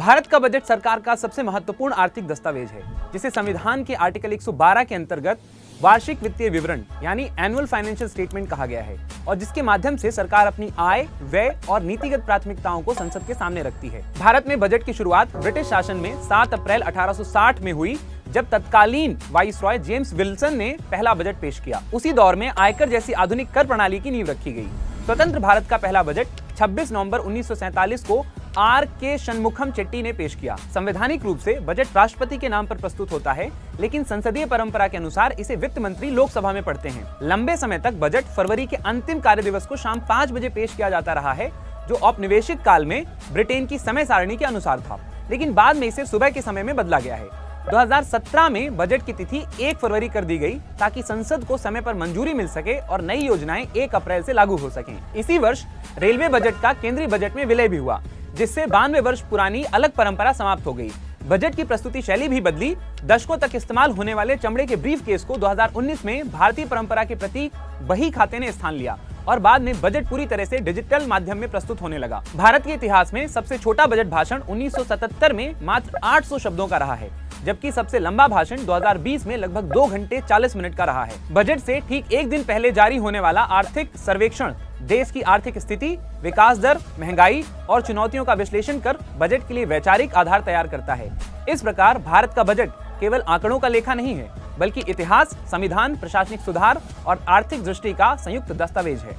भारत का बजट सरकार का सबसे महत्वपूर्ण आर्थिक दस्तावेज है, जिसे संविधान के आर्टिकल 112 के अंतर्गत वार्षिक वित्तीय विवरण यानी एनुअल फाइनेंशियल स्टेटमेंट कहा गया है और जिसके माध्यम से सरकार अपनी आय, व्यय और नीतिगत प्राथमिकताओं को संसद के सामने रखती है। भारत में बजट की शुरुआत ब्रिटिश शासन में 7 अप्रैल 1860 में हुई, जब तत्कालीन वाइसरॉय जेम्स विल्सन ने पहला बजट पेश किया। उसी दौर में आयकर जैसी आधुनिक कर प्रणाली की नींव रखी गई। स्वतंत्र भारत का पहला बजट 26 नवंबर 1947 को R.K. शनमुखम चेट्टी ने पेश किया। संवैधानिक रूप से बजट राष्ट्रपति के नाम पर प्रस्तुत होता है, लेकिन संसदीय परंपरा के अनुसार इसे वित्त मंत्री लोकसभा में पढ़ते हैं। लंबे समय तक बजट फरवरी के अंतिम कार्य दिवस को शाम 5 बजे पेश किया जाता रहा है, जो औपनिवेशिक काल में ब्रिटेन की समय सारणी के अनुसार था, लेकिन बाद में इसे सुबह के समय में बदला गया है। 2017 में बजट की तिथि 1 फरवरी कर दी गई ताकि संसद को समय पर मंजूरी मिल सके और नई योजनाएं 1 अप्रैल से लागू हो सकें। इसी वर्ष रेलवे बजट का केंद्रीय बजट में विलय भी हुआ, जिससे 92 वर्ष पुरानी अलग परंपरा समाप्त हो गई। बजट की प्रस्तुति शैली भी बदली। दशकों तक इस्तेमाल होने वाले चमड़े के ब्रीफ केस को 2019 में भारतीय परंपरा के प्रतीक बही खाते ने स्थान लिया और बाद में बजट पूरी तरह से डिजिटल माध्यम में प्रस्तुत होने लगा। भारत के इतिहास में सबसे छोटा बजट भाषण 1977 में मात्र 800 शब्दों का रहा है, जबकि सबसे लंबा भाषण 2020 में लगभग 2 घंटे 40 मिनट का रहा है। बजट से ठीक एक दिन पहले जारी होने वाला आर्थिक सर्वेक्षण देश की आर्थिक स्थिति, विकास दर, महंगाई और चुनौतियों का विश्लेषण कर बजट के लिए वैचारिक आधार तैयार करता है। इस प्रकार भारत का बजट केवल आंकड़ों का लेखा नहीं है, बल्कि इतिहास, संविधान, प्रशासनिक सुधार और आर्थिक दृष्टि का संयुक्त दस्तावेज है।